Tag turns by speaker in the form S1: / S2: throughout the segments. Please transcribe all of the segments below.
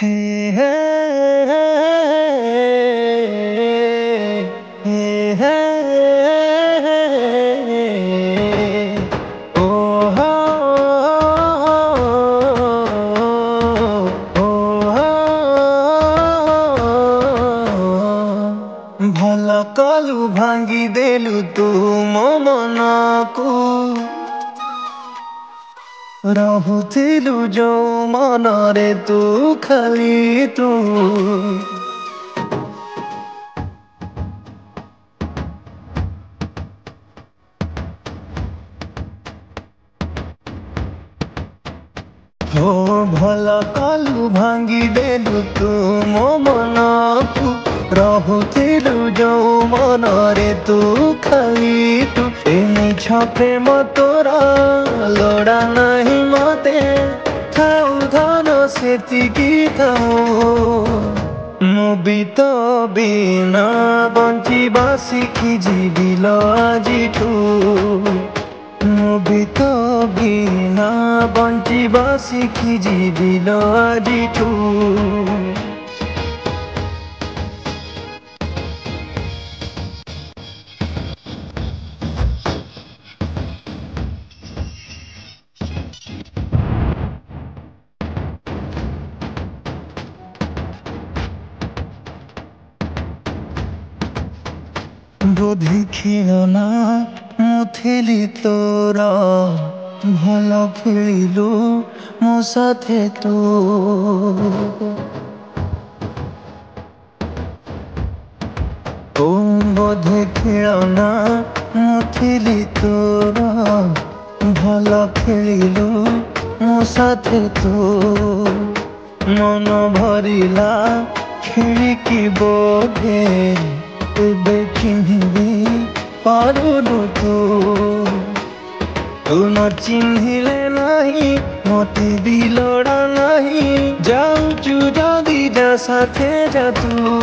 S1: Hey, hey, hey, hey, oh, ଭଲ କଲୁ ଭାଙ୍ଗି ଦେଲୁ ତୁ ମୋ ମନକୁ ରହୁଥିଲୁ ଯୋଉ ମନରେ ତୁ ଖାଲି ତୁ हो ଭଲ କଲୁ ଭାଙ୍ଗି ଦେଲୁ ତୁ ମୋ ମନକୁ ରହୁଥିଲୁ ଯୋଉ ମନରେ ତୁ ଖାଲି ତୁ ଏ ମିଛ ପ୍ରେମ ତୋର ଲୋଡ଼ା ନାହିଁ ମତେ ଥାଉ ଧନ ସେତିକି ଥାଉ ମୁଁ ବି ତ ବିନା ବଞ୍ଚିବା ଶିଖି ଯିବି ଲୋ ଆଜିଠୁ ମୁଁ ବି ତ ବିନା ବଞ୍ଚିବା ଶିଖି ଯିବି ଲୋ ଆଜିଠୁ ବୋଧେ ଖେଳନା ମୁଁ ଥିଲି ତୋର ଭଲ ଖେଳିଲୁ ମୋ ସାଥେ ତୁ ଓ ବୋଧେ ଖେଳନା ମୁଁ ଥିଲି ତୋର ଭଲ ଖେଳିଲୁ ମୋ ସାଥେ ତୁ ମନ ଭରିଲା ଖେଳିକି ବୋଧେ ଏବେ ଚିହ୍ନିବି ପାରୁନୁ ତୁ ନ ଚିହ୍ନିଲେ ନାହିଁ ମତେ ବି ଲୋଡ଼ା ନାହିଁ ଯାଉଛୁ ଯଦି ଯା ସାଥେ ଯା ତୁ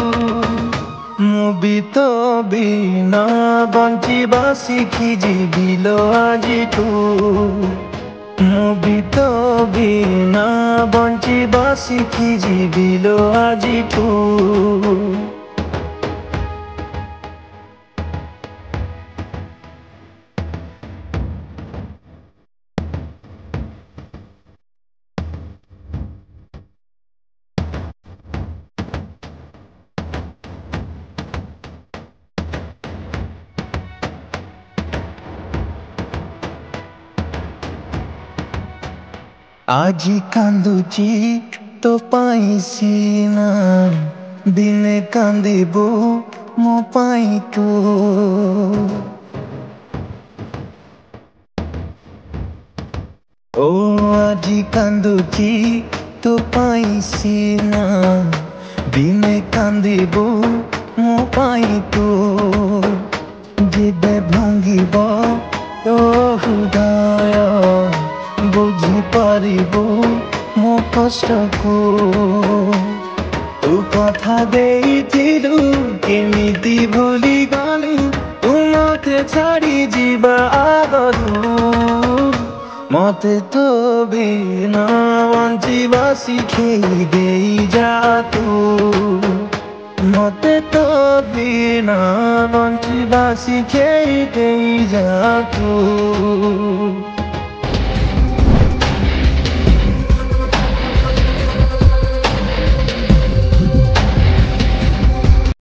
S1: ମୁଁ ବି ତ ବିନା ବଞ୍ଚିବା ଶିଖି ଯିବି ଲୋ ଆଜିଠୁ ମୁଁ ବି ତ ବିନା ବଞ୍ଚିବା ଶିଖି ଯିବି ଲୋ ଆଜିଠୁ ଆଜି କାନ୍ଦୁଛି ତୋ ପାଇଁ ସିନା ଦିନେ କାନ୍ଦିବୁ ମୋ ପାଇଁ ତୁ ଓ ଆଜି କାନ୍ଦୁଛି ତୋ ପାଇଁ ସିନା ଦିନେ କାନ୍ଦିବୁ ମୋ ପାଇଁ ତୁ ଯେବେ ଭାଙ୍ଗିବ ତୋ ହୃଦୟ ବୁଝିପାରିବୁ ମୋ କଷ୍ଟକୁ ତୁ କଥା ଦେଇଥିଲୁ କେମିତି ଭୁଲିଗଲୁ ତୁ ମତେ ଛାଡ଼ି ଯିବା ଆଗରୁ ମତେ ତ ବିନା ବଞ୍ଚିବା ଶିଖେଇ ଦେଇ ଯା ତୁ ମତେ ତ ବିନା ବଞ୍ଚିବା ଶିଖେଇ ଦେଇ ଯା ତୁ